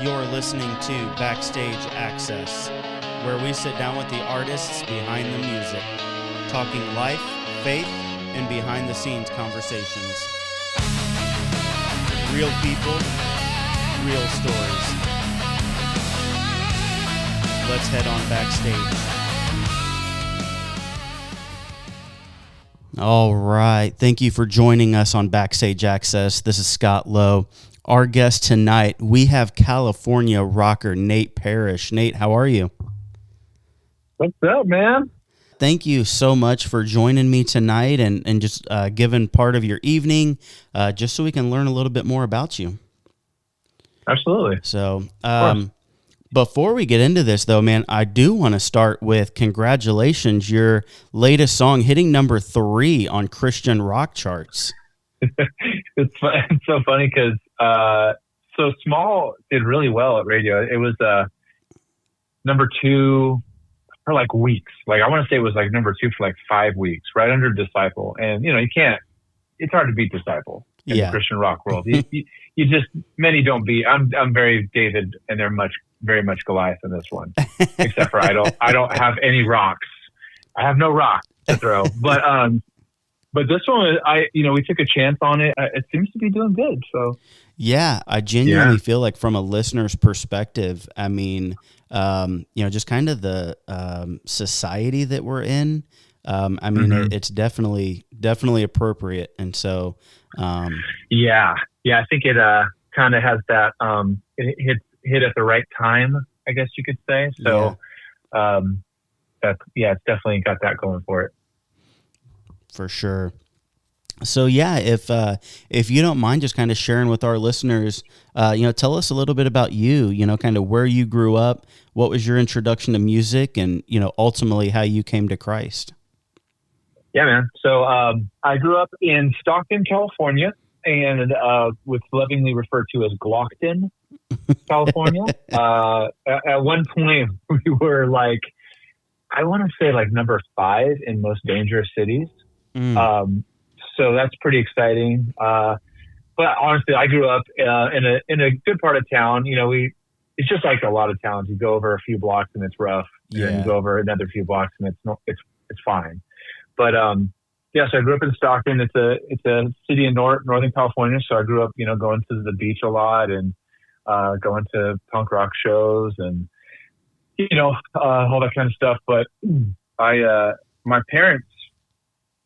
You're listening to Backstage Access, where we sit down with the artists behind the music, talking life, faith, and behind-the-scenes conversations. Real people, real stories. Let's head on backstage. All right. Thank you for joining us on Backstage Access. This is Scott Lowe. Our guest tonight, we have California rocker Nate Parrish. Nate, how are you? What's up, man? Thank you so much for joining me tonight and just giving part of your evening just so we can learn a little bit more about you. Absolutely. So before we get into this, though, man, I do want to start with congratulations, your latest song hitting number 3 on Christian rock charts. It's so funny because So Small did really well at radio. It was number 2 for like weeks. Like I want to say it was like number 2 for like 5 weeks, right under Disciple. And you know, it's hard to beat Disciple in the Christian rock world. You just, many don't beat. I'm very David, and they're very much Goliath in this one, except for I don't have any rocks. I have no rock to throw, but this one, we took a chance on it. It seems to be doing good. So, yeah, I genuinely feel like from a listener's perspective, I mean, just kind of the society that we're in. I mean, it's definitely appropriate, and so, I think it kind of has that. It hit at the right time, I guess you could say. So, it's definitely got that going for it. For sure. So if you don't mind just kind of sharing with our listeners, tell us a little bit about you, kind of where you grew up, what was your introduction to music, and, ultimately how you came to Christ. Yeah, man. So I grew up in Stockton, California, and what's lovingly referred to as Glockton, California. At one point, we were like, I want to say like number 5 in most dangerous cities. So that's pretty exciting. But honestly, I grew up in a good part of town. It's just like a lot of towns. You go over a few blocks and it's rough. Yeah. And you go over another few blocks and it's fine. But so I grew up in Stockton. It's a city in Northern California. So I grew up, going to the beach a lot and going to punk rock shows and all that kind of stuff. But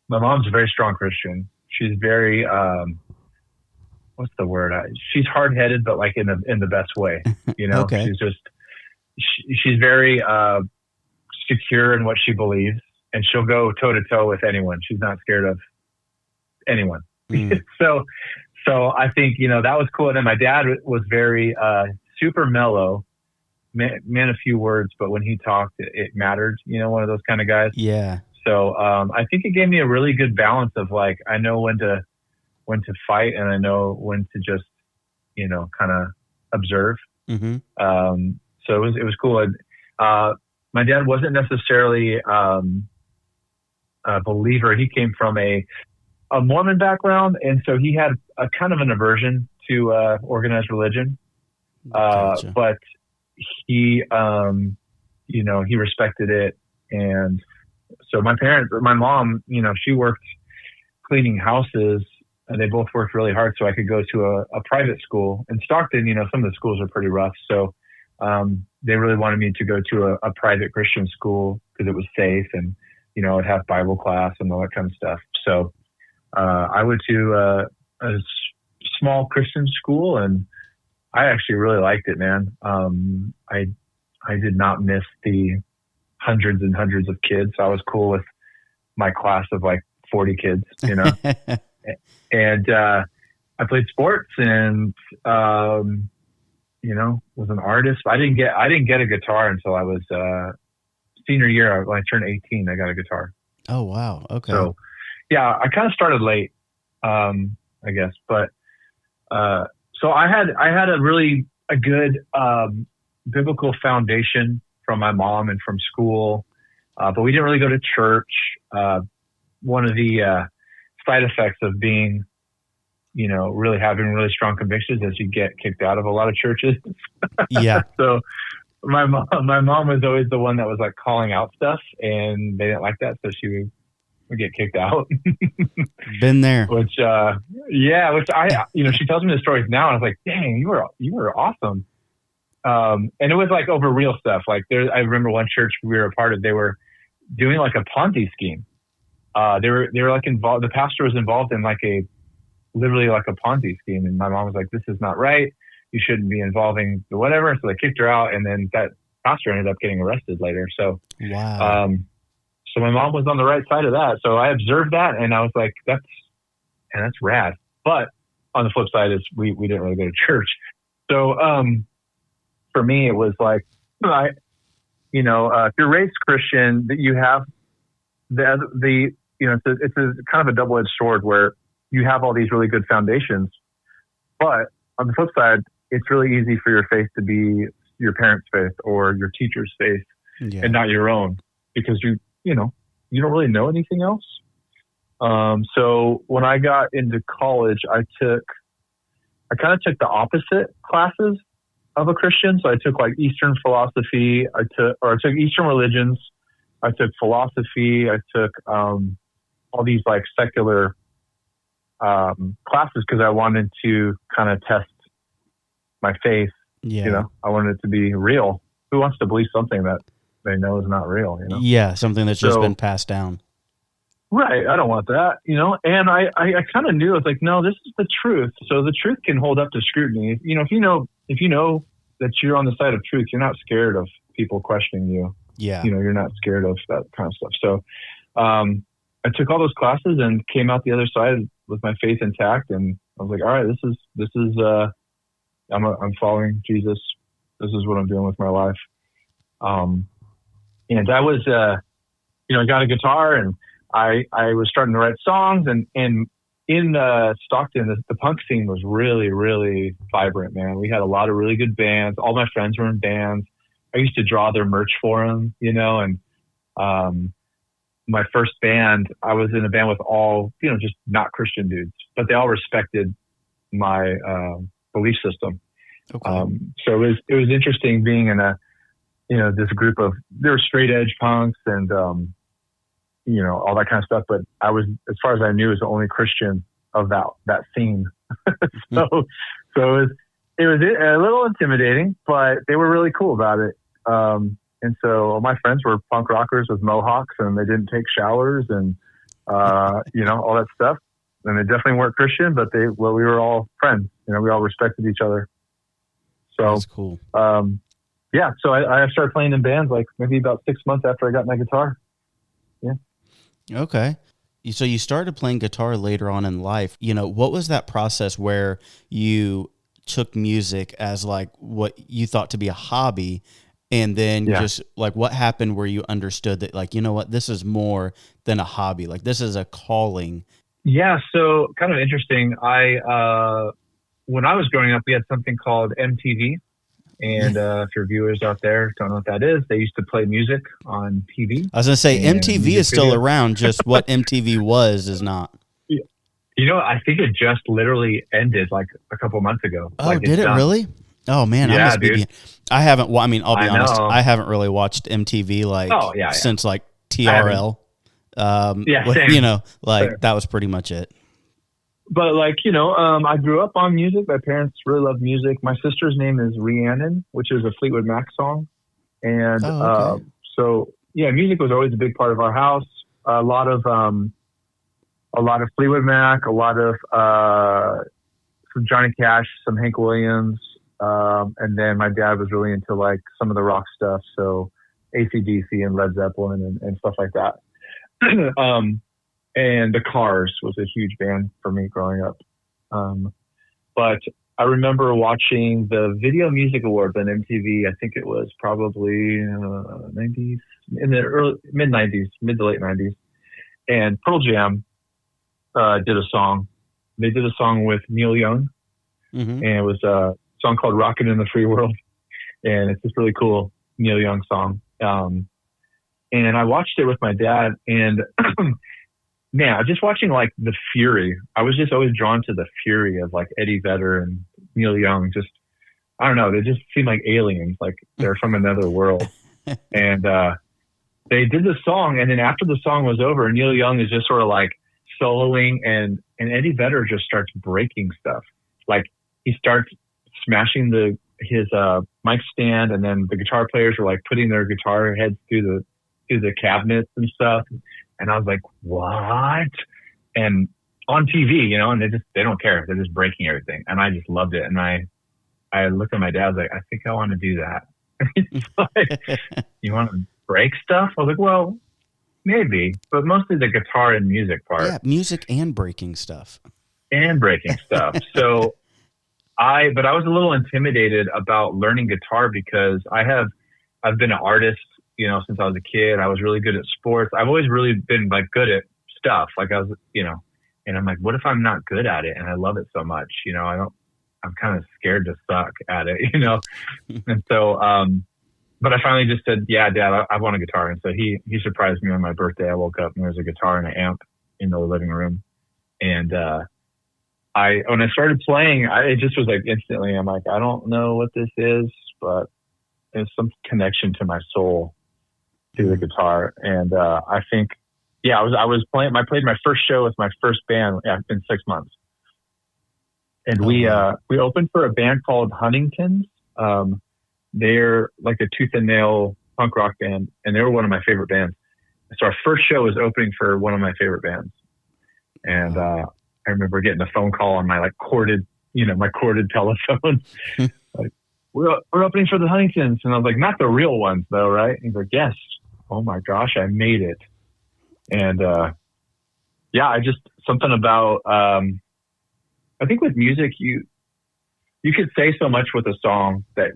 my mom's a very strong Christian. She's very, what's the word? She's hard-headed, but like in the best way, Okay. She's very secure in what she believes, and she'll go toe to toe with anyone. She's not scared of anyone. So I think, that was cool. And then my dad was very, super mellow, man, a few words, but when he talked, it mattered, one of those kind of guys. Yeah. So I think it gave me a really good balance of like, I know when to fight and I know when to just, kind of observe. Mm-hmm. So it was cool. And, my dad wasn't necessarily a believer. He came from a Mormon background. And so he had a kind of an aversion to organized religion. Gotcha. But he, he respected it. And so my mom, she worked cleaning houses, and they both worked really hard so I could go to a private school. In Stockton, some of the schools are pretty rough. So they really wanted me to go to a private Christian school because it was safe and, I'd have Bible class and all that kind of stuff. So I went to a small Christian school, and I actually really liked it, man. I did not miss the hundreds and hundreds of kids. I was cool with my class of like 40 kids, and I played sports and, was an artist. I didn't get a guitar until I was senior year. When I turned 18, I got a guitar. Oh, wow. Okay. So yeah, I kind of started late, I guess, but so I had a good biblical foundation from my mom and from school, but we didn't really go to church. One of the side effects of being, really having really strong convictions as you get kicked out of a lot of churches. Yeah. So my mom was always the one that was like calling out stuff, and they didn't like that, so she would get kicked out. Been there. Which I, she tells me the stories now, and I was like, dang, you were awesome. And it was like over real stuff. Like I remember one church we were a part of, they were doing like a Ponzi scheme. They were like involved. The pastor was involved in literally like a Ponzi scheme. And my mom was like, this is not right. You shouldn't be involving the whatever. So they kicked her out. And then that pastor ended up getting arrested later. So, wow. So my mom was on the right side of that. So I observed that, and I was like, that's rad. But on the flip side is we didn't really go to church. So, for me, it was like, if you're raised Christian, that you have it's a kind of a double-edged sword where you have all these really good foundations, but on the flip side, it's really easy for your faith to be your parents' faith or your teacher's faith, and not your own, because you don't really know anything else. So when I got into college, I kind of took the opposite classes of a Christian. So I took like Eastern philosophy. I took Eastern religions. I took philosophy. I took all these like secular classes because I wanted to kind of test my faith. Yeah. I wanted it to be real. Who wants to believe something that they know is not real? Yeah, something that's just been passed down. Right. I don't want that, and I kind of knew, I was like, no, this is the truth. So the truth can hold up to scrutiny. If you know that you're on the side of truth, you're not scared of people questioning you. Yeah. You're not scared of that kind of stuff. So, I took all those classes and came out the other side with my faith intact. And I was like, all right, this is, I'm following Jesus. This is what I'm doing with my life. And I was, I got a guitar, and I was starting to write songs, and in Stockton, the punk scene was really, really vibrant, man. We had a lot of really good bands. All my friends were in bands. I used to draw their merch for them, and my first band, I was in a band with all, just not Christian dudes, but they all respected my belief system. Okay. So it was interesting being in this group of, they were straight edge punks and, all that kind of stuff. But I was, as far as I knew, was the only Christian of that scene. so it was a little intimidating, but they were really cool about it. And so all my friends were punk rockers with mohawks, and they didn't take showers and, all that stuff. And they definitely weren't Christian, but we were all friends. We all respected each other. So that's cool. So I started playing in bands like maybe about 6 months after I got my guitar. Yeah. Okay. So you started playing guitar later on in life. What was that process where you took music as like what you thought to be a hobby, and then just like what happened where you understood that, like, this is more than a hobby, like this is a calling? Yeah. So kind of interesting. When I was growing up, we had something called MTV. And if your viewers out there don't know what that is, they used to play music on TV. I was going to say, MTV is still around. Just what MTV was is not. I think it just literally ended like a couple months ago. Oh, did it really? Oh, man. Yeah, dude. I haven't, I'll be honest. I haven't really watched MTV since like TRL. That was pretty much it. But I grew up on music. My parents really loved music. My sister's name is Rhiannon, which is a Fleetwood Mac song. And music was always a big part of our house. A lot of Fleetwood Mac, a lot of some Johnny Cash, some Hank Williams. And then my dad was really into like some of the rock stuff. So AC/DC and Led Zeppelin and stuff like that. And the Cars was a huge band for me growing up. But I remember watching the Video Music Awards on MTV. I think it was probably 90s, in the mid to late 90s. And Pearl Jam did a song. They did a song with Neil Young. Mm-hmm. And it was a song called Rockin' in the Free World. And it's this really cool Neil Young song. And I watched it with my dad, and man, just watching like the fury. I was just always drawn to the fury of like Eddie Vedder and Neil Young. Just, I don't know. They just seem like aliens, like they're from another world. And they did the song, and then after the song was over, Neil Young is just sort of like soloing, and Eddie Vedder just starts breaking stuff. Like he starts smashing his mic stand, and then the guitar players were like putting their guitar heads through the cabinets and stuff. And I was like, what? And on TV, you know, and they don't care. They're just breaking everything. And I just loved it. And I looked at my dad, I was like, I think I want to do that. He's like, you want to break stuff? I was like, well, maybe, but mostly the guitar and music part. Yeah, music and breaking stuff. So I was a little intimidated about learning guitar because I've been an artist, you know, since I was a kid. I was really good at sports. I've always really been like good at stuff. Like I was, you know, and I'm like, what if I'm not good at it? And I love it so much, you know, I'm kind of scared to suck at it, you know? And so, but I finally just said, yeah, Dad, I want a guitar. And so he surprised me on my birthday. I woke up and there was a guitar and an amp in the living room. And, when I started playing, it just was like instantly, I'm like, I don't know what this is, but there's some connection to my soul through the guitar. And, I think, yeah, I played my first show with my first band in 6 months. And we opened for a band called Huntington's. They're like a tooth and nail punk rock band, and they were one of my favorite bands. So our first show was opening for one of my favorite bands. And, I remember getting a phone call on my like corded telephone. Like, we're opening for the Huntingtons. And I was like, not the real ones though, right? And he's like, yes. Oh my gosh, I made it. And, yeah, something about, I think with music, you could say so much with a song that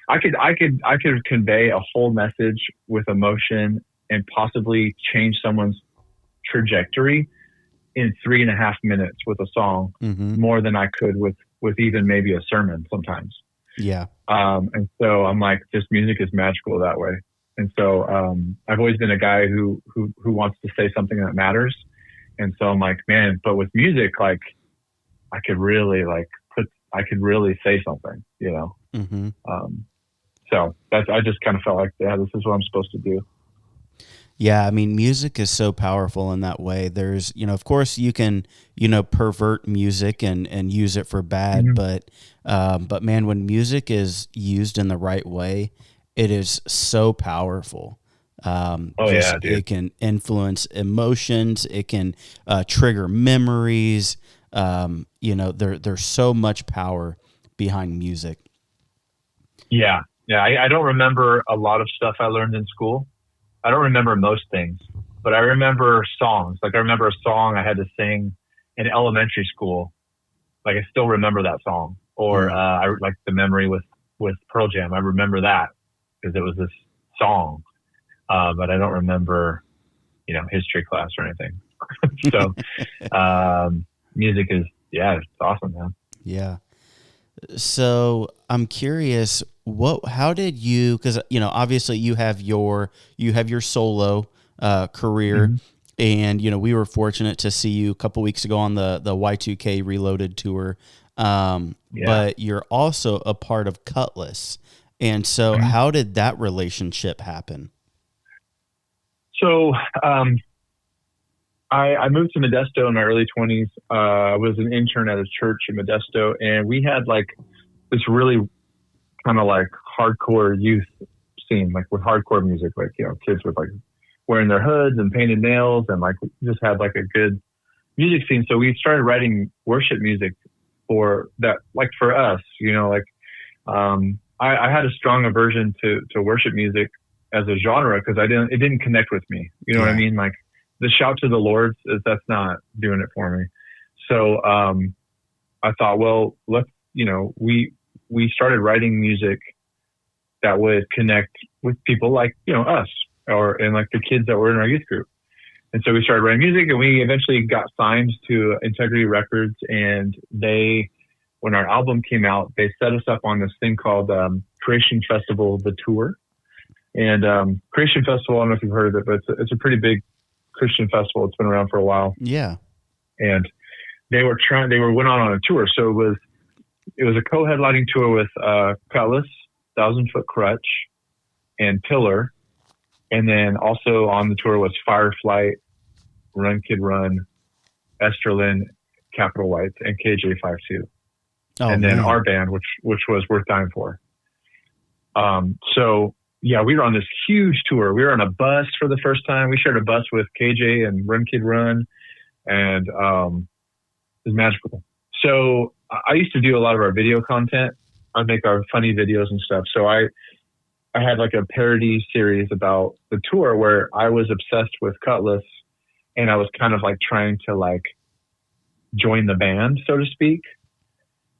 I could convey a whole message with emotion and possibly change someone's trajectory in 3.5 minutes with a song, more than I could with even maybe a sermon sometimes. Yeah. And so I'm like, this music is magical that way. And so, I've always been a guy who wants to say something that matters. And so I'm like, man, but with music, like I could really say something, you know? So I just kind of felt like, yeah, this is what I'm supposed to do. Yeah, I mean, music is so powerful in that way. There's, you know, of course you can, you know, pervert music and use it for bad, but man, when music is used in the right way, it is so powerful. Yeah, dude. It can influence emotions. It can trigger memories. You know, there's so much power behind music. Yeah. I don't remember a lot of stuff I learned in school. I don't remember most things, but I remember songs. Like I remember a song I had to sing in elementary school. Like I still remember that song. Or I like the memory with Pearl Jam. I remember that because it was this song, but I don't remember, you know, history class or anything. So music is, it's awesome, man. Yeah. So I'm curious, how did you, because, you know, obviously you have your solo career, and, you know, we were fortunate to see you a couple weeks ago on the Y2K Reloaded tour. But you're also a part of Kutless. And so how did that relationship happen? So, I moved to Modesto in my early 20s. I was an intern at a church in Modesto, and we had like this really kind of like hardcore youth scene, like with hardcore music, like, you know, kids with like wearing their hoods and painted nails, and like just had like a good music scene. So we started writing worship music for that, like for us, you know, like I had a strong aversion to worship music as a genre because it didn't connect with me. You know what I mean? Like, the shout to the Lord, that's not doing it for me. So I thought, well, we started writing music that would connect with people like, you know, us and like the kids that were in our youth group. And so we started writing music, and we eventually got signed to Integrity Records. And when our album came out, they set us up on this thing called Creation Festival, the tour. And Creation Festival, I don't know if you've heard of it, but it's a pretty big Christian festival. It's been around for a while. Yeah. And they went on a tour. So it was a co-headlining tour with Kutless, 1,000 Foot Crutch, and Pillar. And then also on the tour was Fireflight, Run Kid Run, Esterlin, Capital Whites, and KJ52. Oh, and then man. our band, which was Worth Dying For. So yeah, we were on this huge tour. We were on a bus for the first time. We shared a bus with KJ and Run Kid Run, and it was magical. So I used to do a lot of our video content. I'd make our funny videos and stuff. So I had like a parody series about the tour where I was obsessed with Kutless, and I was kind of like trying to like join the band, so to speak.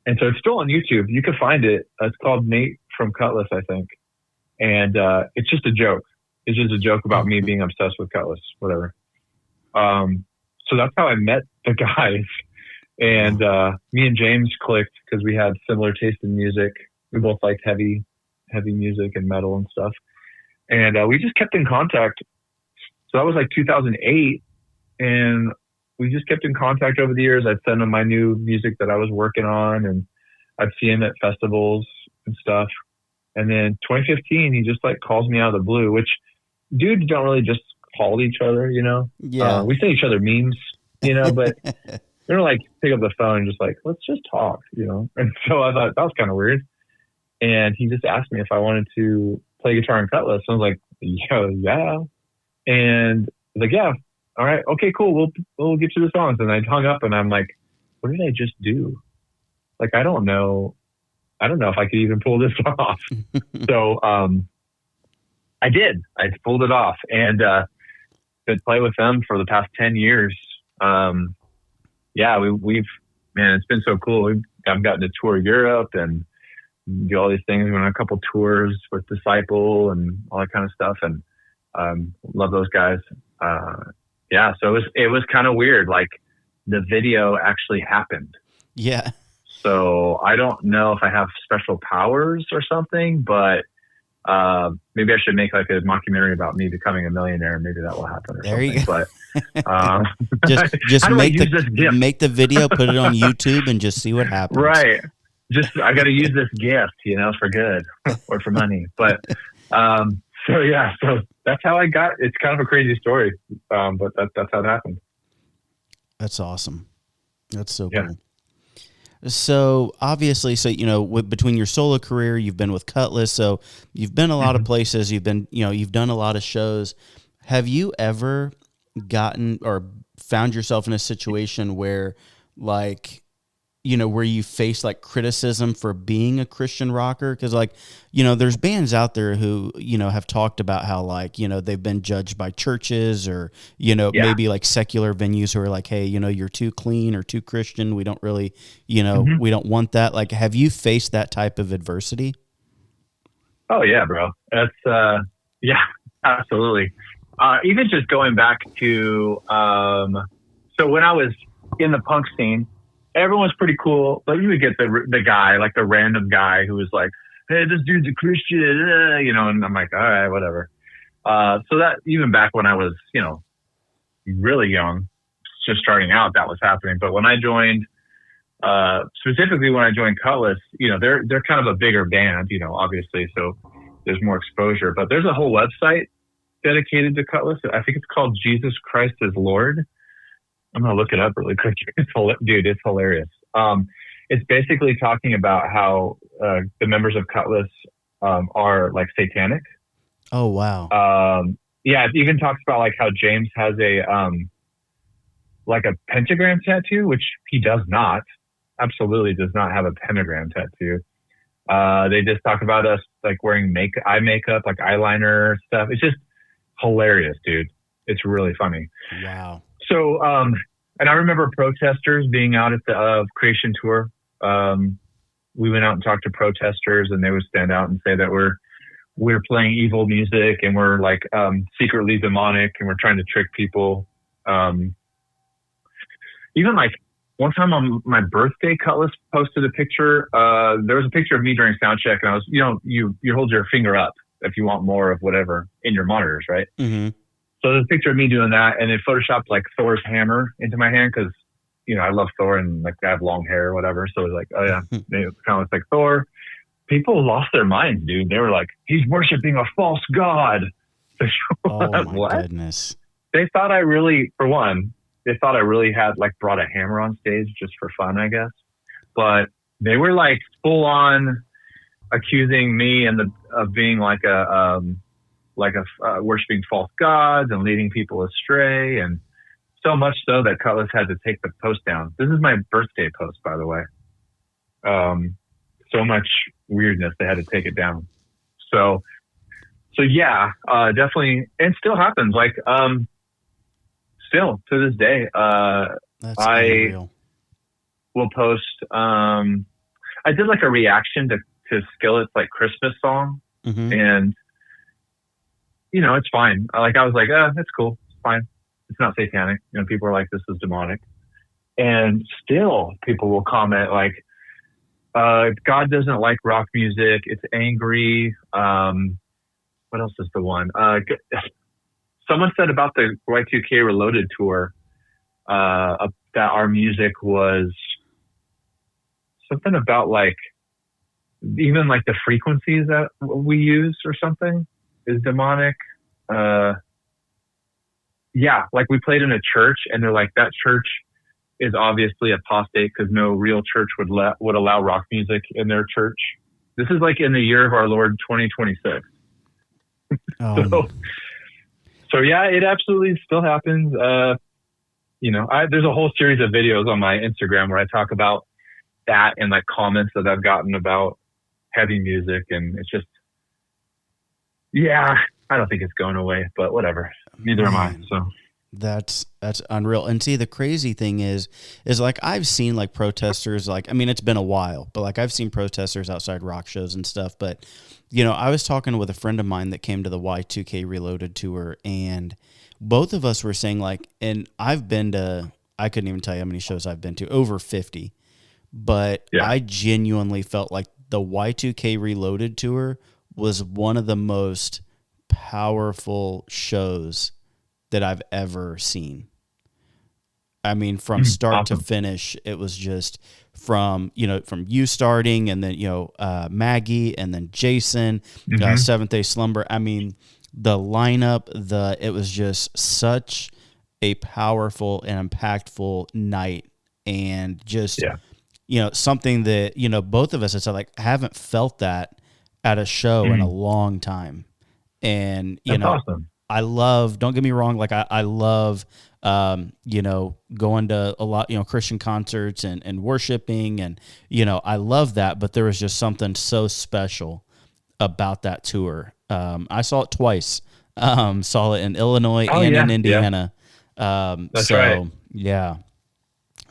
And so it's still on YouTube. You can find it. It's called Nate from Kutless, I think. And it's just a joke. It's just a joke about me being obsessed with Kutless, whatever. So that's how I met the guys. And me and James clicked because we had similar taste in music. We both liked heavy music and metal and stuff. And we just kept in contact. So that was like 2008. And we just kept in contact over the years. I'd send him my new music that I was working on, and I'd see him at festivals and stuff. And then 2015, he just like calls me out of the blue, which dudes don't really just call each other, you know? Yeah. We send each other memes, you know, but we don't like pick up the phone and just like, let's just talk, you know? And so I thought that was kind of weird. And he just asked me if I wanted to play guitar in Kutless. I was like, yeah. And I was like, yeah, all right, okay, cool. We'll get to the songs. And I hung up and I'm like, what did I just do? Like, I don't know if I could even pull this off. So I did. I pulled it off, and been playing with them for the past 10 years. Yeah, we've man, it's been so cool. I've gotten to tour Europe and do all these things. We went on a couple tours with Disciple and all that kind of stuff, and love those guys. Yeah, so it was kind of weird. Like the video actually happened. Yeah. So I don't know if I have special powers or something, but maybe I should make like a mockumentary about me becoming a millionaire. Maybe that will happen or There something. you go. But just make the video, put it on YouTube, and just see what happens. Right. Just I got to use this gift, you know, for good or for money. But so yeah, so that's how I got. It's kind of a crazy story, but that's how it happened. That's awesome. That's so Yeah. cool. So obviously, you know, between your solo career, you've been with Kutless, so you've been a lot of places. You've been, you know, you've done a lot of shows. Have you ever gotten or found yourself in a situation where, like, you know, where you face like criticism for being a Christian rocker? Because, like, you know, there's bands out there who, you know, have talked about how, like, you know, they've been judged by churches or, you know, maybe like secular venues who are like, hey, you know, you're too clean or too Christian. We don't really, you know, we don't want that. Like, have you faced that type of adversity? Oh yeah, bro. That's yeah, absolutely. Even just going back to so when I was in the punk scene, everyone's pretty cool, but you would get the guy, like the random guy who was like, hey, this dude's a Christian, you know, and I'm like, all right, whatever. So that even back when I was, you know, really young, just starting out, that was happening. But when I joined, specifically when I joined Kutless, you know, they're kind of a bigger band, you know, obviously, so there's more exposure. But there's a whole website dedicated to Kutless. I think it's called Jesus Christ is Lord. I'm going to look it up really quick. Dude, it's hilarious. It's basically talking about how the members of Kutless are like satanic. Oh, wow. Yeah, it even talks about like how James has a like a pentagram tattoo, which he does not. Absolutely does not have a pentagram tattoo. They just talk about us like wearing eye makeup, like eyeliner stuff. It's just hilarious, dude. It's really funny. Wow. So, and I remember protesters being out at the Creation Tour. We went out and talked to protesters, and they would stand out and say that we're playing evil music and we're like secretly demonic and we're trying to trick people. Even like one time on my birthday, Kutless posted a picture. There was a picture of me during sound check, and I was, you know, you hold your finger up if you want more of whatever in your monitors, right? Mm-hmm. So there's a picture of me doing that, and it photoshopped like Thor's hammer into my hand because I love Thor and like I have long hair or whatever. So it was like, oh yeah, it kind of looks like Thor. People lost their minds, dude. They were like, he's worshiping a false god. Oh my what? goodness. They thought I really, for one, they thought I really had like brought a hammer on stage just for fun, I guess. But they were like full on accusing me of being like a worshiping false gods and leading people astray, and so much so that Kutless had to take the post down. This is my birthday post, by the way. So much weirdness, they had to take it down. So yeah, definitely, and still happens. Like, still to this day, That's unreal. will post. I did like a reaction to Skillet's like Christmas song, and it's fine. Like I was like, it's cool, it's fine. It's not satanic. People are like, this is demonic, and still people will comment like, God doesn't like rock music. It's angry. What else is the one? Someone said about the Y2K Reloaded tour that our music was something about like even like the frequencies that we use or something is demonic. Yeah, like we played in a church and they're like, that church is obviously apostate because no real church would allow rock music in their church. This is like in the year of our Lord 2026. So yeah, it absolutely still happens. There's a whole series of videos on my Instagram where I talk about that and like comments that I've gotten about heavy music, and it's just, yeah, I don't think it's going away, but whatever. Neither am I. So that's unreal. And see, the crazy thing is like I've seen like protesters, like, I mean, it's been a while, but like I've seen protesters outside rock shows and stuff. But, I was talking with a friend of mine that came to the Y2K Reloaded tour, and both of us were saying like, and I've been to, I couldn't even tell you how many shows I've been to, over 50, but yeah. I genuinely felt like the Y2K Reloaded tour was one of the most powerful shows that I've ever seen. I mean, from start to finish, it was just from you starting, and then, Maggie, and then Jason, Seventh Day Slumber. I mean, the lineup, it was just such a powerful and impactful night, and just, something that, both of us, it's like, I haven't felt that at a show in a long time. And, That's awesome. I love, don't get me wrong, like I love, going to a lot, Christian concerts and worshiping, and, I love that, but there was just something so special about that tour. I saw it twice, saw it in Illinois and in Indiana. That's right. Yeah,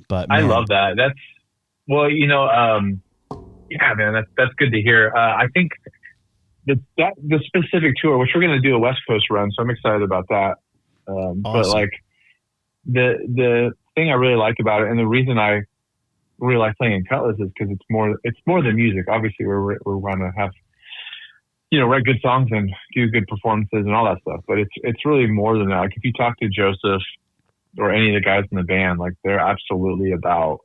but man. I love that. That's, well, yeah, man, that's good to hear. I think the specific tour, which we're going to do a West Coast run, so I'm excited about that. Awesome. But like the thing I really like about it, and the reason I really like playing Kutless, is because it's more than music. Obviously, we're going to have write good songs and do good performances and all that stuff. But it's really more than that. Like if you talk to Joseph or any of the guys in the band, like they're absolutely about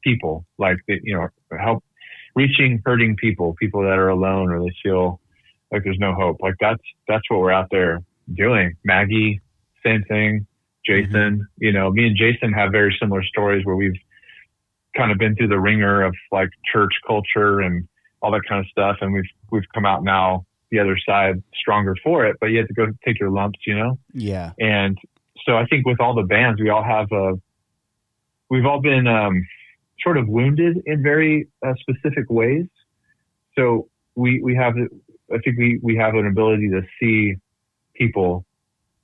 people, like help reaching hurting people that are alone or they feel like there's no hope. Like that's what we're out there doing. Maggie, same thing. Jason, me and Jason have very similar stories where we've kind of been through the ringer of like church culture and all that kind of stuff, and we've come out now the other side stronger for it. But you have to go take your lumps, Yeah. And so I think with all the bands, we've all been sort of wounded in very specific ways. So we have an ability to see people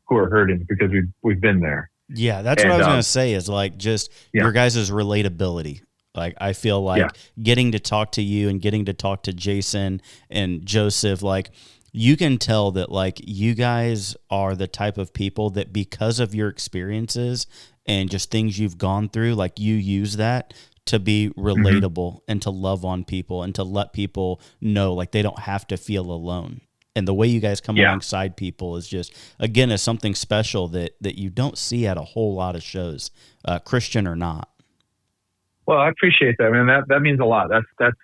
who are hurting because we've been there. Yeah, that's what I was going to say, is like just your guys' relatability. Like I feel like getting to talk to you and getting to talk to Jason and Joseph, like you can tell that like you guys are the type of people that, because of your experiences and just things you've gone through, like you use that to be relatable and to love on people and to let people know like they don't have to feel alone. And the way you guys come Yeah. alongside people is just, again, is something special that you don't see at a whole lot of shows, Christian or not. Well, I appreciate that, man. That means a lot. That's what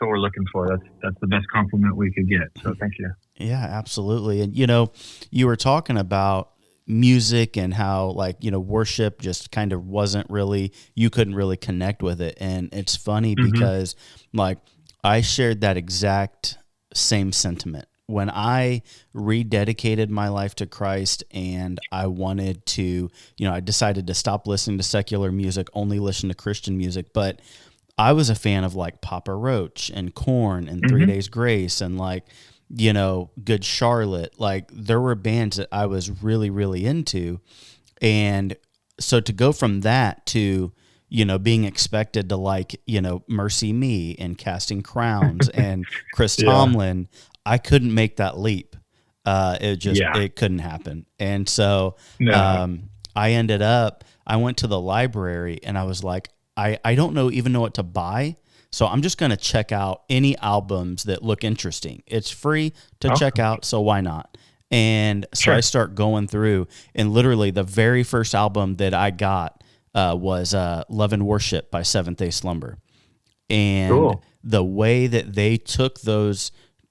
we're looking for. That's the best compliment we could get. So thank you. Yeah, absolutely. And you were talking about music and how, like, worship just kind of wasn't really, you couldn't really connect with it. And it's funny because, like, I shared that exact same sentiment when I rededicated my life to Christ, and I wanted to, I decided to stop listening to secular music, only listen to Christian music. But I was a fan of, like, Papa Roach and Korn and 3 Days Grace and, like, Good Charlotte. Like, there were bands that I was really, really into. And so to go from that to, being expected to like, Mercy Me and Casting Crowns and Chris Tomlin, I couldn't make that leap. It couldn't happen. And so I went to the library and I was like, I don't even know what to buy. So I'm just going to check out any albums that look interesting. It's free to check out, so why not? And so I start going through, and literally the very first album that I got was Love and Worship by Seventh-day Slumber. And the way that they took those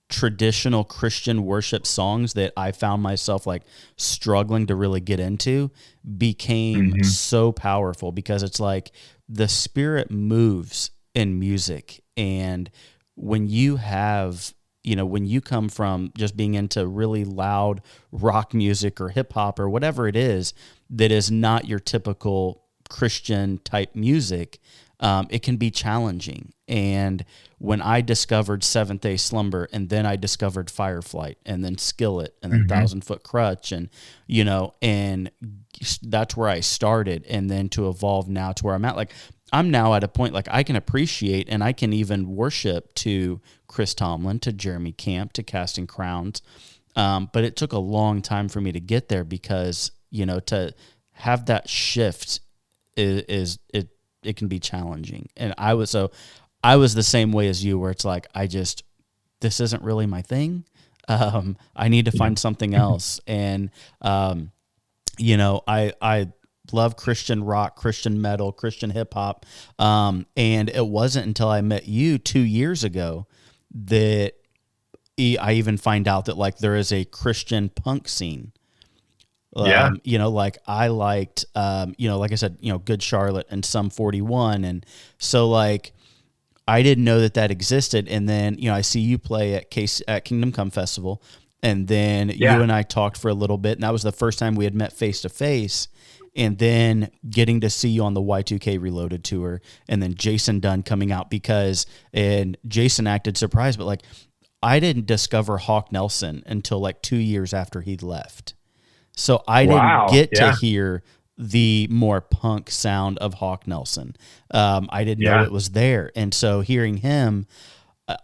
traditional Christian worship songs that I found myself, like, struggling to really get into became so powerful, because it's like the Spirit moves in music. And when you have, when you come from just being into really loud rock music or hip hop or whatever it is that is not your typical Christian type music, it can be challenging. And when I discovered Seventh-day Slumber, and then I discovered Fireflight, and then Skillet, and then Thousand Foot Crutch, and and that's where I started. And then to evolve now to where I'm at, like, I'm now at a point, like, I can appreciate and I can even worship to Chris Tomlin, to Jeremy Camp, to Casting Crowns. But it took a long time for me to get there, because, to have that shift it can be challenging. And I was the same way as you, where it's like, this isn't really my thing. I need to find something else. And, I love Christian rock, Christian metal, Christian hip hop. And it wasn't until I met you 2 years ago that I even find out that, like, there is a Christian punk scene. Like, I liked, like I said, Good Charlotte and Sum 41. And so, like, I didn't know that existed. And then, I see you play at Kingdom Come Festival. And then you and I talked for a little bit, and that was the first time we had met face to face. And then getting to see you on the Y2K Reloaded tour, and then Jason Dunn coming out, and Jason acted surprised, but, like, I didn't discover Hawk Nelson until, like, 2 years after he left. So I didn't get to hear the more punk sound of Hawk Nelson. I didn't know it was there. And so hearing him,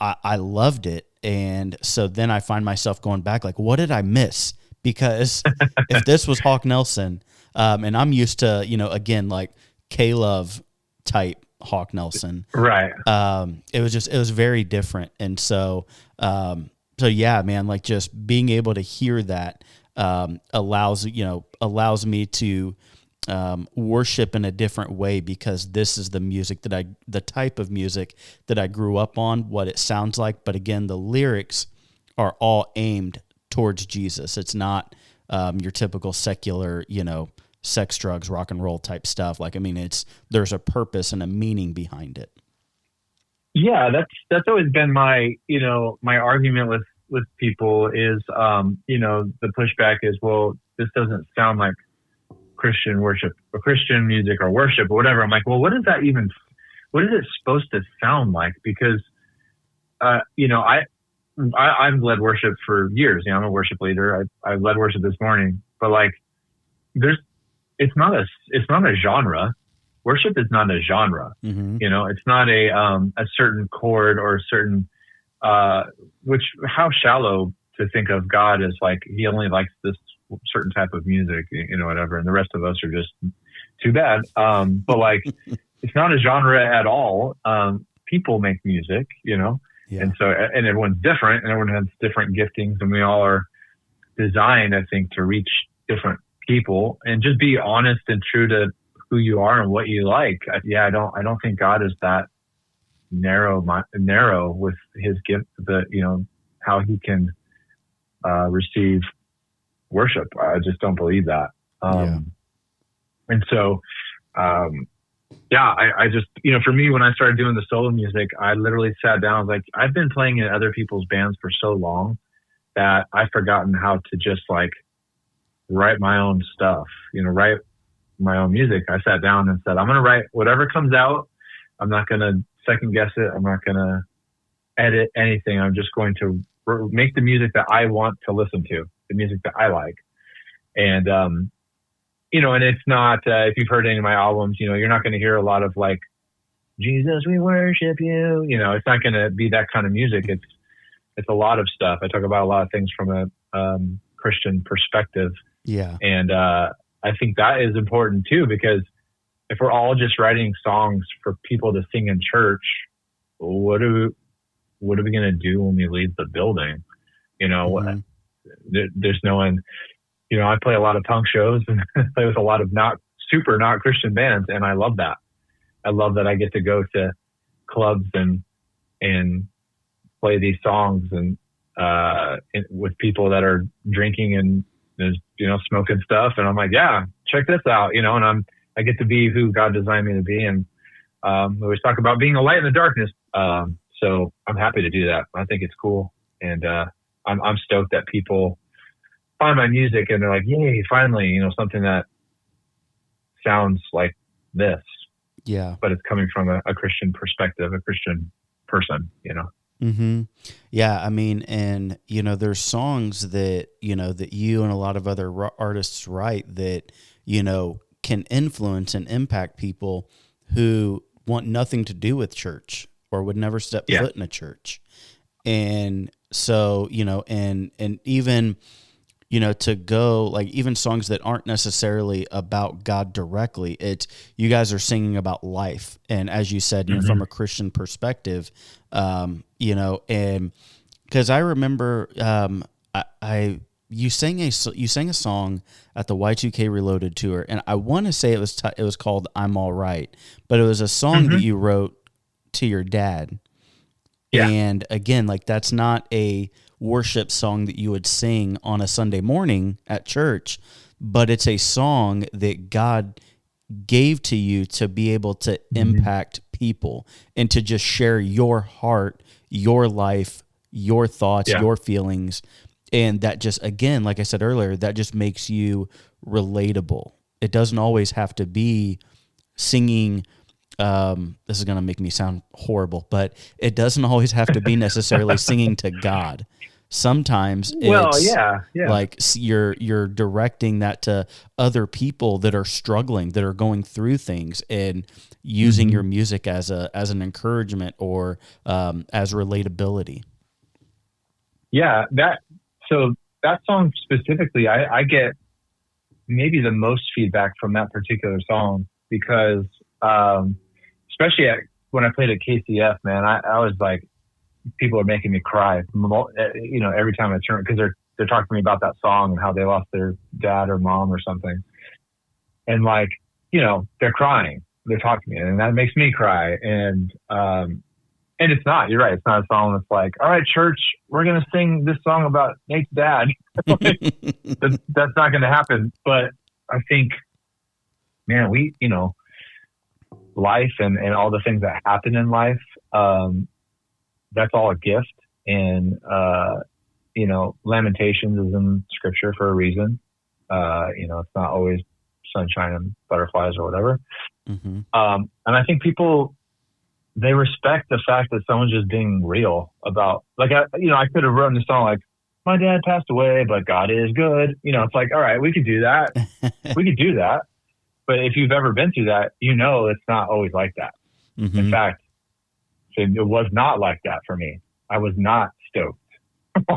I loved it. And so then I find myself going back, like, what did I miss? Because if this was Hawk Nelson, and I'm used to, again, like, K-Love type Hawk Nelson. Right. It was very different. And so yeah, man, like, just being able to hear that, allows me to, worship in a different way, because this is the type of music that I grew up on, what it sounds like. But again, the lyrics are all aimed towards Jesus. It's not, your typical secular, sex, drugs, rock and roll type stuff. Like, I mean, there's a purpose and a meaning behind it. Yeah, that's always been my argument with people is, the pushback is, well, this doesn't sound like Christian worship or Christian music or worship or whatever. I'm like, well, what is it supposed to sound like? Because, I've led worship for years. I'm a worship leader. I led worship this morning, but, like, it's not a genre. Worship is not a genre. It's not a certain chord or a certain, how shallow to think of God as, like, he only likes this certain type of music, whatever. And the rest of us are just too bad. But, like, it's not a genre at all. People make music, Yeah. And so, and everyone's different, and everyone has different giftings, and we all are designed, I think, to reach different people, and just be honest and true to who you are and what you like. I don't think God is that narrow with his gift, how he can receive worship. I just don't believe that. And so, I just, for me, when I started doing the solo music, I literally sat down. I was like, I've been playing in other people's bands for so long that I've forgotten how to just like write my own stuff, write my own music. I sat down and said, I'm going to write whatever comes out. I'm not going to second guess it. I'm not going to edit anything. I'm just going to make the music that I want to listen to, the music that I like. And, and it's not, if you've heard any of my albums, you're not going to hear a lot of like, Jesus, we worship you. It's not going to be that kind of music. It's a lot of stuff. I talk about a lot of things from a Christian perspective. Yeah. And I think that is important too, because if we're all just writing songs for people to sing in church, what are we going to do when we leave the building? There's no one. I play a lot of punk shows and play with a lot of not Christian bands, and I love that. I love that I get to go to clubs and play these songs and with people that are drinking and smoking stuff, and I'm like, yeah, check this out, and I get to be who God designed me to be, and we always talk about being a light in the darkness. So I'm happy to do that. I think it's cool, and I'm stoked that people find my music and they're like, yay, finally, something that sounds like this. Yeah. But it's coming from a Christian perspective, a Christian person, Mm-hmm. Yeah. I mean, and, there's songs that, that you and a lot of other artists write that, can influence and impact people who want nothing to do with church or would never step foot in a church. And so, and even, to go like even songs that aren't necessarily about God directly, it's you guys are singing about life. And as you said, from a Christian perspective, and because I remember, you sang a song at the Y2K Reloaded tour, and I want to say it was called "I'm All Right," but it was a song that you wrote to your dad. Yeah. And again, like that's not a worship song that you would sing on a Sunday morning at church, but it's a song that God gave to you to be able to impact people and to just share your heart, your life, your thoughts, your feelings. And that just, again, like I said earlier, that just makes you relatable. It doesn't always have to be singing. This is going to make me sound horrible, but it doesn't always have to be necessarily singing to God. Sometimes it's like you're directing that to other people that are struggling, that are going through things, and using your music as an encouragement or as relatability. Yeah, that song specifically, I get maybe the most feedback from that particular song because, especially when I played at KCF, man, I was like, people are making me cry, every time I turn, because they're talking to me about that song and how they lost their dad or mom or something. And like, they're crying, they're talking to me, and that makes me cry. And it's not, you're right. It's not a song that's like, all right, church, we're going to sing this song about Nate's dad. That's not going to happen. But I think, man, life and all the things that happen in life, that's all a gift. And, Lamentations is in scripture for a reason. It's not always sunshine and butterflies or whatever. And I think people, they respect the fact that someone's just being real about, like, I could have written a song like, my dad passed away, but God is good. It's like, all right, we could do that. We could do that. But if you've ever been through that, it's not always like that. In fact, it was not like that for me. I was not stoked.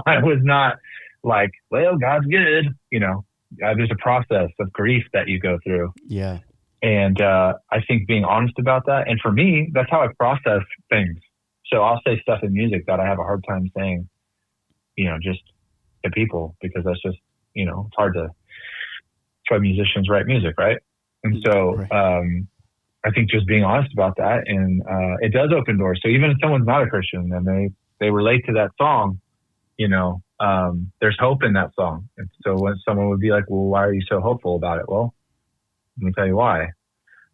I was not like, well, God's good. There's a process of grief that you go through. Yeah. And I think being honest about that, and for me, that's how I process things. So I'll say stuff in music that I have a hard time saying, just to people, because that's just, it's hard to try musicians write music, right? And so Right. I think just being honest about that, and it does open doors. So even if someone's not a Christian and they relate to that song, there's hope in that song. And so when someone would be like, well, why are you so hopeful about it? Well, let me tell you why.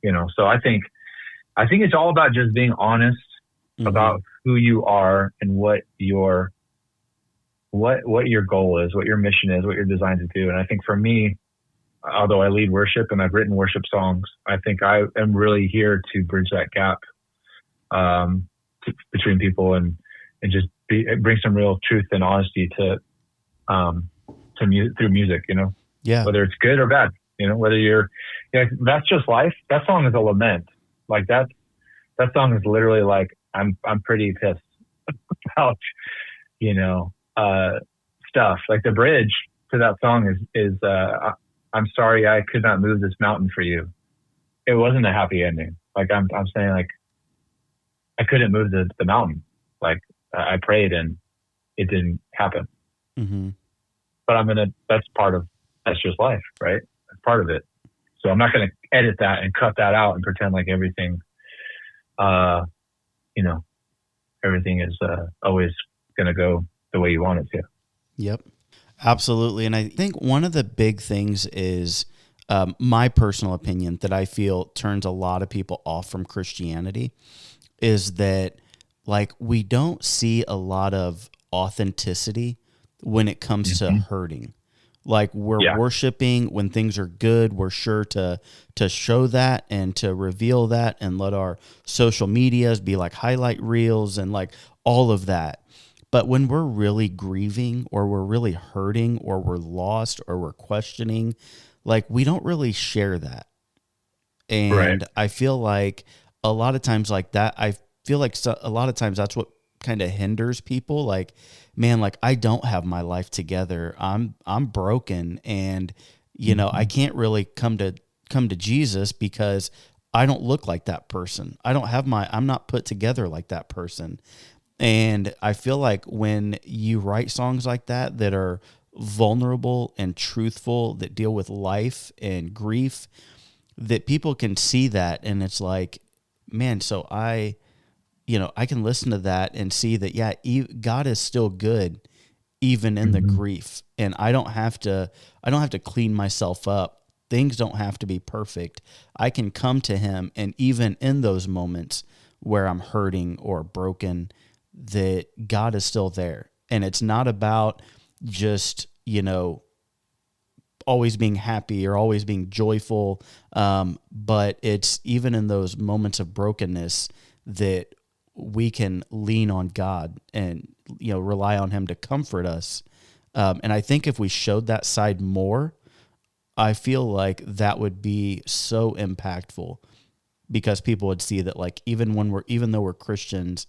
So I think it's all about just being honest about who you are and what your goal is, what your mission is, what you're designed to do. And I think for me, although I lead worship and I've written worship songs, I think I am really here to bridge that gap between people and just bring some real truth and honesty to through music, Yeah. whether it's good or bad, whether that's just life. That song is a lament. Like that song is literally like, I'm pretty pissed about, stuff. Like the bridge to that song is I'm sorry I could not move this mountain for you. It wasn't a happy ending. Like I'm saying, like I couldn't move the mountain. Like I prayed and it didn't happen. Mm-hmm. But that's just life, right? That's part of it. So I'm not going to edit that and cut that out and pretend like everything, everything is always going to go the way you want it to. Yep, absolutely. And I think one of the big things is my personal opinion that I feel turns a lot of people off from Christianity is that like we don't see a lot of authenticity when it comes to hurting. Like we're worshiping when things are good. We're sure to show that and to reveal that and let our social medias be like highlight reels and like all of that. But when we're really grieving or we're really hurting or we're lost or we're questioning, like we don't really share that. And I feel like a lot of times like that, I feel like a lot of times that's what kind of hinders people. Like, man, like I don't have my life together. I'm broken, and I can't really come to Jesus because I don't look like that person. I'm not put together like that person. And I feel like when you write songs like that that are vulnerable and truthful, that deal with life and grief, that people can see that, and it's like, man, so I can listen to that and see that, yeah, God is still good even in the grief. And I don't have to clean myself up. Things don't have to be perfect. I can come to him, and even in those moments where I'm hurting or broken, that God is still there. And it's not about just, always being happy or always being joyful. But it's even in those moments of brokenness that we can lean on God and, rely on him to comfort us. And I think if we showed that side more, I feel like that would be so impactful, because people would see that like, even though we're Christians,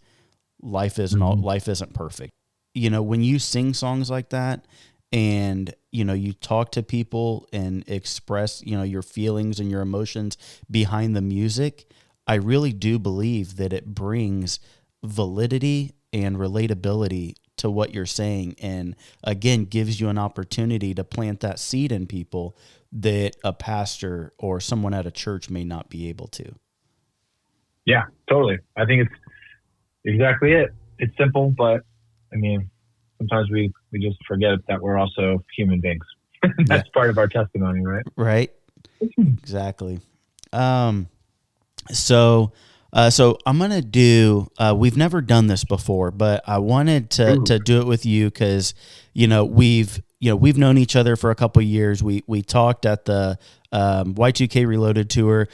life isn't perfect. When you sing songs like that and, you talk to people and express, your feelings and your emotions behind the music, I really do believe that it brings validity and relatability to what you're saying. And again, gives you an opportunity to plant that seed in people that a pastor or someone at a church may not be able to. Yeah, totally. I think it's exactly it. It's simple, but I mean, sometimes we just forget that we're also human beings. That's part of our testimony, right? Right. Exactly. So I'm going to do, we've never done this before, but I wanted to do it with you because, we've known each other for a couple of years. We talked at the Y2K Reloaded tour.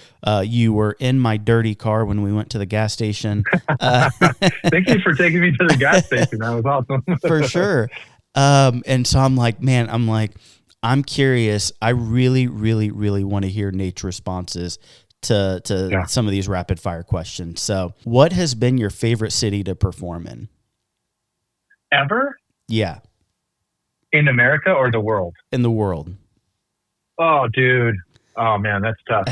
You were in my dirty car when we went to the gas station. Thank you for taking me to the gas station. That was awesome. For sure. And so I'm curious. I really, really, really want to hear Nate's responses to some of these rapid fire questions. So what has been your favorite city to perform in? Ever? Yeah. In America or the world? In the world. Oh, dude. Oh, man, that's tough.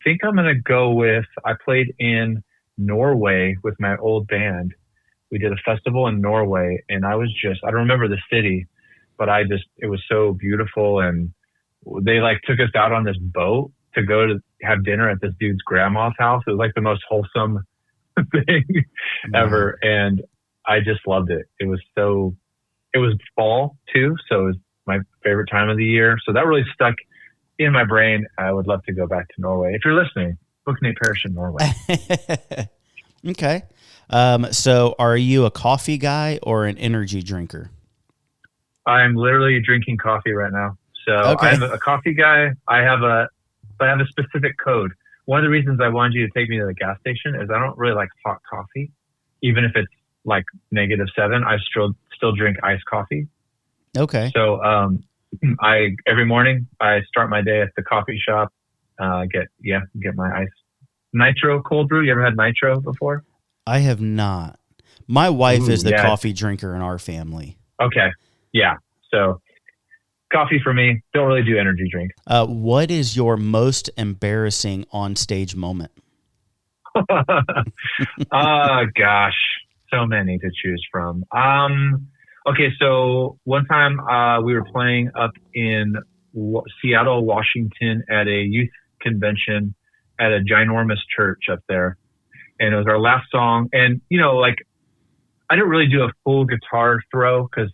Think I'm going to go with, I played in Norway with my old band. We did a festival in Norway, and I don't remember the city, but it was so beautiful. And they like took us out on this boat to go to have dinner at this dude's grandma's house. It was like the most wholesome thing ever. And I just loved it. It was fall too. So it was my favorite time of the year. So that really stuck in my brain. I would love to go back to Norway. If you're listening, book Nate Parrish in Norway. Okay. So are you a coffee guy or an energy drinker? I'm literally drinking coffee right now. So okay. I'm a coffee guy. I have a specific code. One of the reasons I wanted you to take me to the gas station is I don't really like hot coffee. Even if it's like -7, I still drink iced coffee. Okay. So every morning I start my day at the coffee shop, get my iced nitro cold brew. You ever had nitro before? I have not. My wife is the coffee drinker in our family. Okay. Yeah. So coffee for me. Don't really do energy drinks. What is your most embarrassing on-stage moment? Gosh, so many to choose from. Okay, so one time we were playing up in Seattle, Washington at a youth convention at a ginormous church up there. And it was our last song. And, I didn't really do a full guitar throw because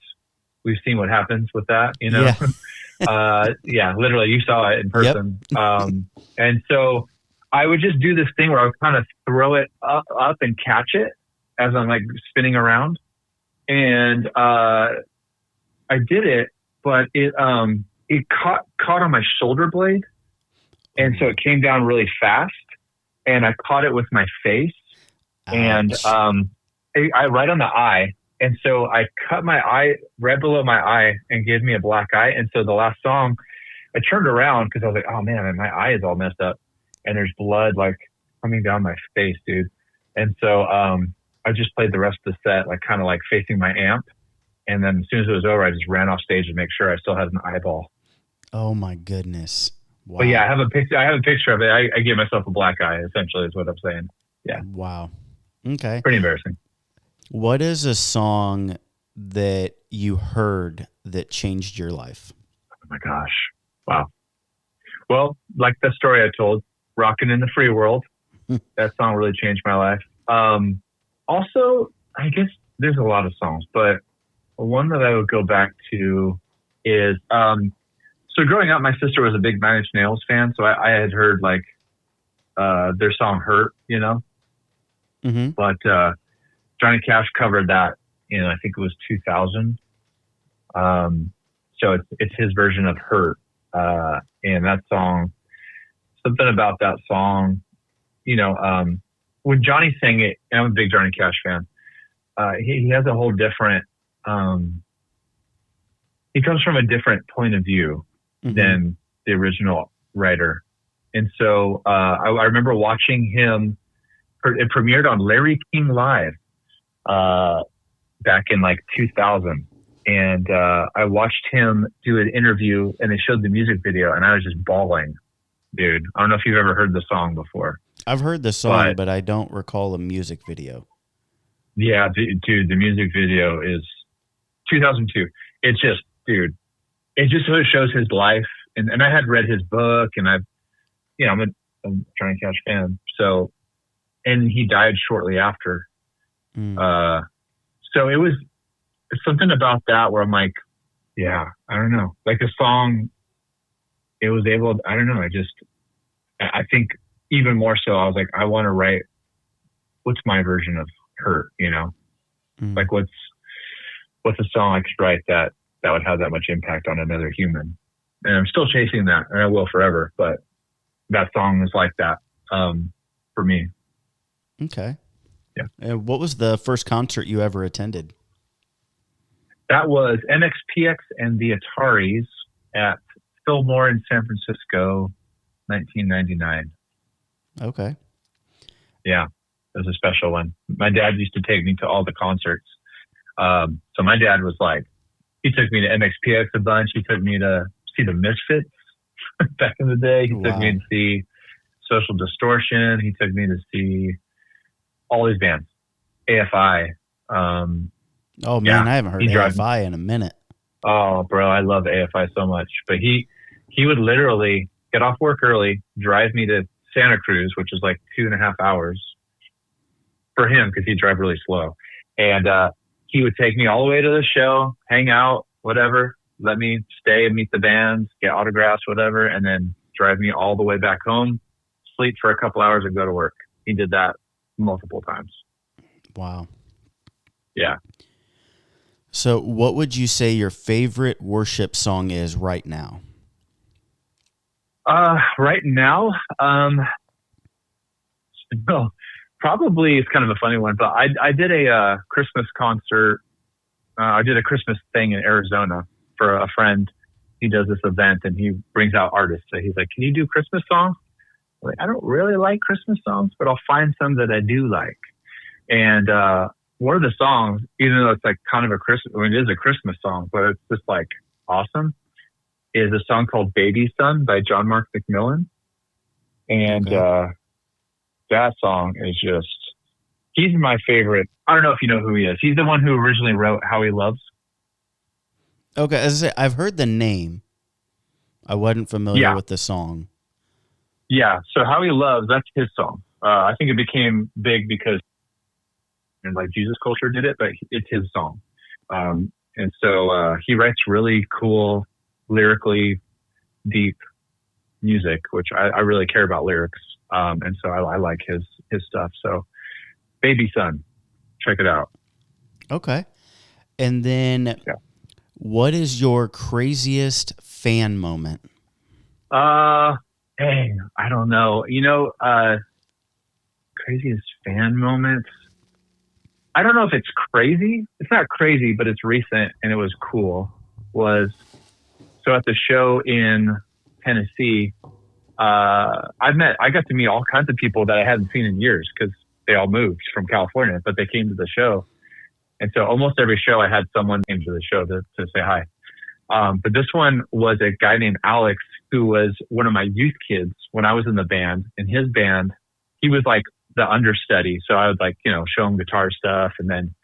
we've seen what happens with that, Yeah. Literally, you saw it in person. Yep. And so I would just do this thing where I would kind of throw it up and catch it as I'm like spinning around. And I did it, but it caught on my shoulder blade. And so it came down really fast, and I caught it with my face. Ouch. And I right on the eye. And so I cut my eye right below my eye and gave me a black eye. And so the last song, I turned around because I was like, oh man, my eye is all messed up and there's blood like coming down my face, dude. And so I just played the rest of the set, like kind of like facing my amp. And then as soon as it was over, I just ran off stage to make sure I still had an eyeball. Oh my goodness. Wow. But yeah, I have a picture of it. I gave myself a black eye, essentially, is what I'm saying. Yeah. Wow. Okay. Pretty embarrassing. What is a song that you heard that changed your life? Oh my gosh. Wow. Well, like the story I told, Rockin' in the Free World, that song really changed my life. Also, I guess there's a lot of songs, but one that I would go back to is, so growing up, my sister was a big Nine Inch Nails fan. So I had heard like, their song Hurt, Mm-hmm. But, Johnny Cash covered that in, I think it was 2000. So it's his version of Hurt. And that song, something about that song, when Johnny sang it, and I'm a big Johnny Cash fan, he has a whole different, he comes from a different point of view than the original writer. And so I remember watching him, it premiered on Larry King Live back in like 2000. And I watched him do an interview and they showed the music video and I was just bawling, dude. I don't know if you've ever heard the song before. I've heard the song, but I don't recall a music video. Yeah, dude, the music video is 2002. It's just, dude, it just sort of shows his life. And I had read his book and I'm a Johnny Cash fan. So, and he died shortly after. So it was something about that where I'm like, yeah, I don't know. Like the song, it was able, I don't know. I think even more so, I was like, I want to write, what's my version of Hurt, Like what's a song I could write that would have that much impact on another human. And I'm still chasing that and I will forever, but that song is like that, for me. Okay. Yeah. And what was the first concert you ever attended? That was MXPX and the Ataris at Fillmore in San Francisco, 1999. Okay. Yeah, it was a special one. My dad used to take me to all the concerts. So my dad was like, he took me to MXPX a bunch. He took me to see the Misfits back in the day. He took me to see Social Distortion. He took me to see all these bands, AFI. Oh man, I haven't heard AFI in a minute. Oh, bro, I love AFI so much. But he would literally get off work early, drive me to Santa Cruz, which is like 2.5 hours for him because he'd drive really slow. And he would take me all the way to the show, hang out, whatever, let me stay and meet the bands, get autographs, whatever, and then drive me all the way back home, sleep for a couple hours and go to work. He did that multiple times. Wow. Yeah. So what would you say your favorite worship song is right now? Right now, well, probably it's kind of a funny one, but I did a Christmas concert. I did a Christmas thing in Arizona for a friend. He does this event and he brings out artists. So he's like, "Can you do Christmas songs?" I'm like, I don't really like Christmas songs, but I'll find some that I do like. And one of the songs, even though it's like kind of it is a Christmas song, but it's just like awesome, is a song called "Baby Son" by John Mark McMillan. And that song is just, he's my favorite. I don't know if you know who he is. He's the one who originally wrote "How He Loves." Okay, as I say, I've heard the name. I wasn't familiar with the song. Yeah, so "How He Loves," that's his song. I think it became big because like Jesus Culture did it, but it's his song. And so he writes really cool, lyrically deep music, which I really care about lyrics. And so I like his stuff. So "Baby Son," check it out. Okay. And then what is your craziest fan moment? Dang, I don't know. Craziest fan moments. I don't know if it's crazy. It's not crazy, but it's recent and it was cool. So at the show in Tennessee, I got to meet all kinds of people that I hadn't seen in years because they all moved from California, but they came to the show. And so almost every show I had someone came to the show to say hi. But this one was a guy named Alex, who was one of my youth kids when I was in the band. In his band, he was like the understudy. So I would show him guitar stuff. And then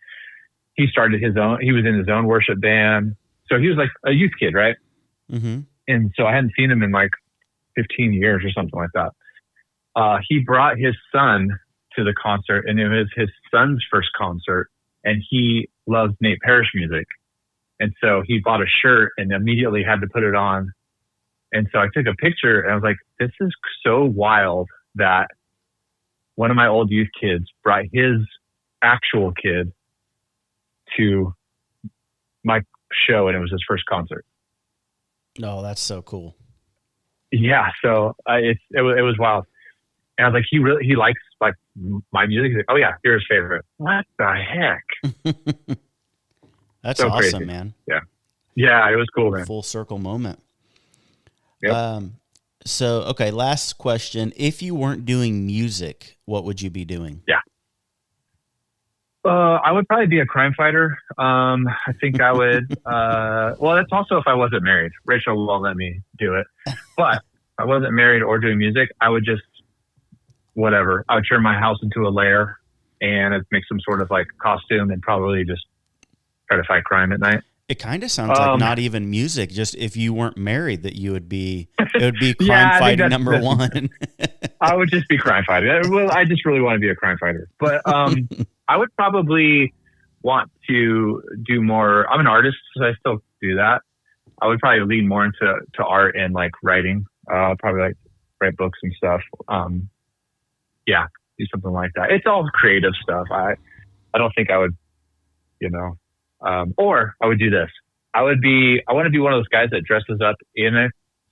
he started he was in his own worship band. So he was like a youth kid, right? Mm-hmm. And so I hadn't seen him in like 15 years or something like that. He brought his son to the concert, and it was his son's first concert, and he loves Nate Parrish music. And so he bought a shirt and immediately had to put it on. And so I took a picture and I was like, this is so wild that one of my old youth kids brought his actual kid to my show, and it was his first concert. Oh, that's so cool. Yeah. So it was wild. And I was like, he likes like my music. He's like, oh yeah, you're his favorite. What the heck? That's so awesome, crazy. Man. Yeah. Yeah, it was cool, man. Full circle moment. Yep. So, okay, last question. If you weren't doing music, what would you be doing? Yeah. I would probably be a crime fighter. I think I would. Well, that's also if I wasn't married. Rachel won't let me do it. But if I wasn't married or doing music, I would just, whatever. I would turn my house into a lair and I'd make some sort of like costume and probably just try to fight crime at night. It kind of sounds like not even music. Just if you weren't married, that you would be. It would be crime fighting number one. I would just be crime fighting. Well, I just really want to be a crime fighter. But I would probably want to do more. I'm an artist, so I still do that. I would probably lean more into art and like writing. Probably like write books and stuff. Yeah, do something like that. It's all creative stuff. I don't think I would, or I would do this. I want to be one of those guys that dresses up in a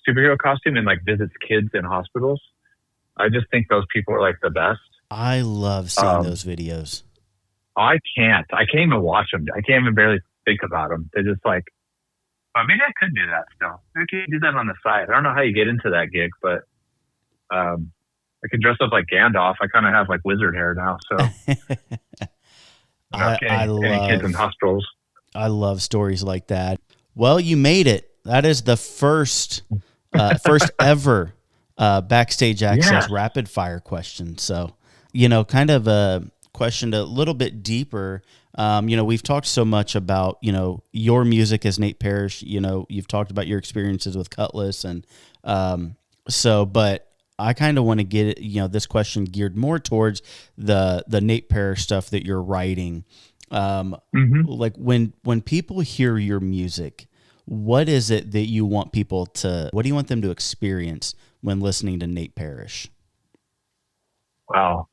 superhero costume and like visits kids in hospitals. I just think those people are like the best. I love seeing those videos. I can't even watch them. I can't even barely think about them. They're just like, oh, maybe I could do that still. I could do that on the side. I don't know how you get into that gig, but I could dress up like Gandalf. I kind of have like wizard hair now, so I love kids in hospitals. I love stories like that. Well, you made it. That is the first ever Backstage Access rapid fire question. So, kind of a question a little bit deeper. We've talked so much about, your music as Nate Parrish. You've talked about your experiences with Kutless. And but I kind of want to get, this question geared more towards the Nate Parrish stuff that you're writing. Like when people hear your music, what is it that you want what do you want them to experience when listening to Nate Parrish? Wow.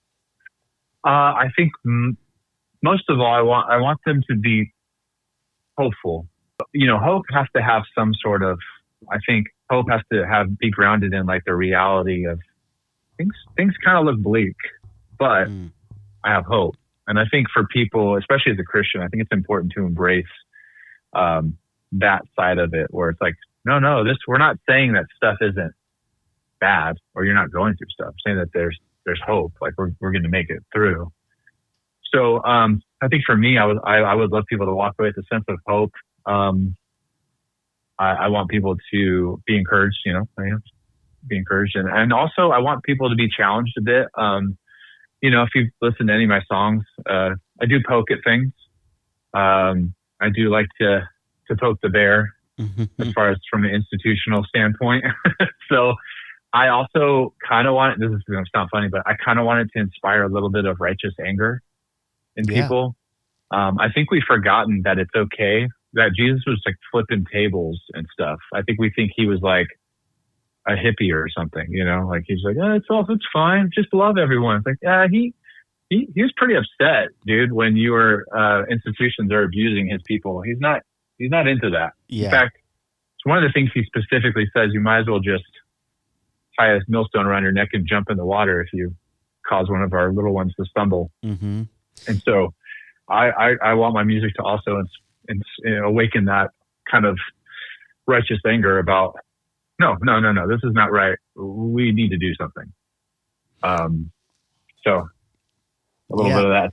I think most of all, I want them to be hopeful. Hope has to have some sort of, I think hope has to be grounded in like the reality of things kind of look bleak, but I have hope. And I think for people, especially as a Christian, I think it's important to embrace that side of it, where it's like, no, we're not saying that stuff isn't bad or you're not going through stuff. I'm saying that there's hope, like we're going to make it through. So I think for me, I would love people to walk away with a sense of hope. I want people to be encouraged, be encouraged. And also I want people to be challenged a bit. If you've listened to any of my songs, I do poke at things. I do like to poke the bear as far as from an institutional standpoint. So I also kind of this is going to sound funny, but I kind of wanted to inspire a little bit of righteous anger in people. I think we've forgotten that it's okay, that Jesus was like flipping tables and stuff. I think we think he was like a hippie or something, like he's like, it's fine. Just love everyone. It's like, he was pretty upset, dude, when institutions are abusing his people. He's not into that. Yeah. In fact, it's one of the things he specifically says, you might as well just tie a millstone around your neck and jump in the water if you cause one of our little ones to stumble. And so I want my music to also awaken that kind of righteous anger about, no, this is not right. We need to do something. So a little bit of that.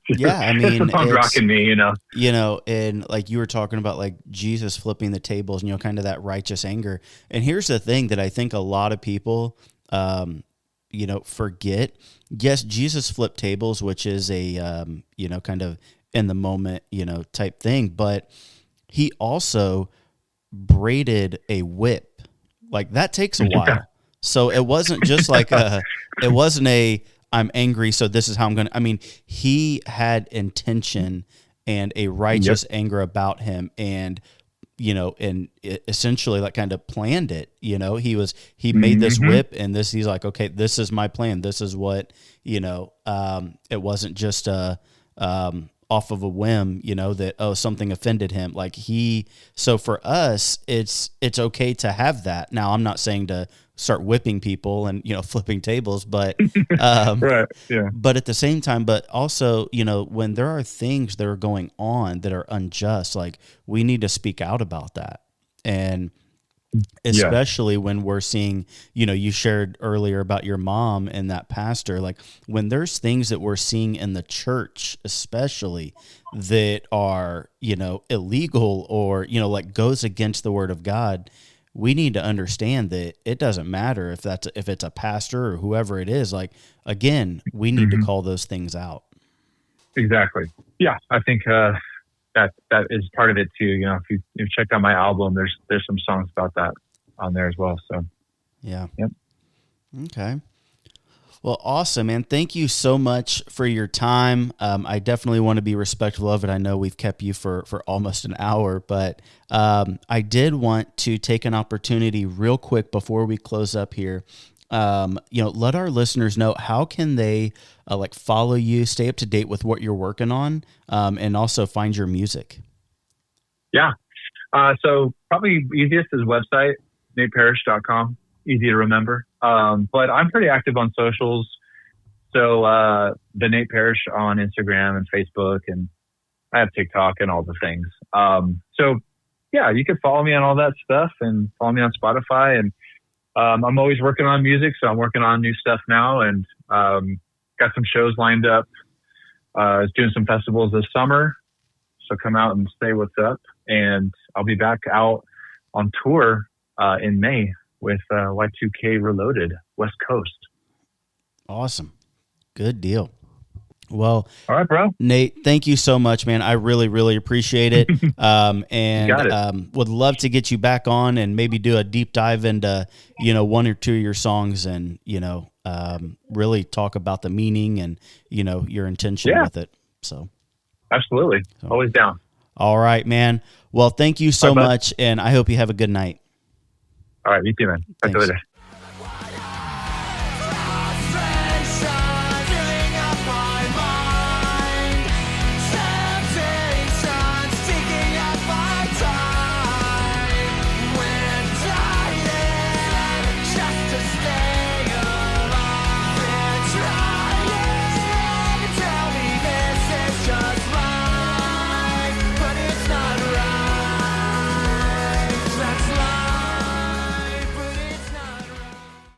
Yeah, I mean, it's punk rock in me, and like you were talking about, like Jesus flipping the tables, and kind of that righteous anger. And here's the thing that I think a lot of people, forget. Yes, Jesus flipped tables, which is a, kind of in the moment, type thing, but he also braided a whip. Like that takes a while. Yeah. So it wasn't just like I'm angry, so this is how I'm going to, he had intention and a righteous anger about him, and, and essentially like kind of planned it, he made this whip, and he's like, okay, this is my plan. This is what, it wasn't just, off of a whim, that, something offended him. Like so for us, it's okay to have that. Now, I'm not saying to start whipping people and, flipping tables, but, right. Yeah. But at the same time, but also, when there are things that are going on that are unjust, like we need to speak out about that. And especially when we're seeing, you shared earlier about your mom and that pastor, like when there's things that we're seeing in the church, especially that are, illegal or, like goes against the word of God, we need to understand that it doesn't matter if it's a pastor or whoever it is. Like, again, we need to call those things out. Exactly. Yeah. I think, that is part of it too. If you check out my album, there's some songs about that on there as well. So yeah. Yep. Okay. Well, awesome, man. Thank you so much for your time. I definitely want to be respectful of it. I know we've kept you for almost an hour, but I did want to take an opportunity real quick before we close up here. Let our listeners know, how can they follow you, stay up to date with what you're working on, and also find your music? Yeah. So probably easiest is website, nateparrish.com. Easy to remember. But I'm pretty active on socials. So, the Nate Parrish on Instagram and Facebook, and I have TikTok and all the things. So yeah, you can follow me on all that stuff and follow me on Spotify, and I'm always working on music, so I'm working on new stuff now, and got some shows lined up. I was doing some festivals this summer, so come out and say what's up. And I'll be back out on tour in May with Y2K Reloaded, West Coast. Awesome. Good deal. Well, All right, bro. Nate, thank you so much, man. I really, really appreciate it. And Got it. would love to get you back on and maybe do a deep dive into, one or two of your songs and, really talk about the meaning and, your intention with it. So. Absolutely. Always down. All right, man. Well, thank you so much. And I hope you have a good night. All right. You too, man. Talk to you later.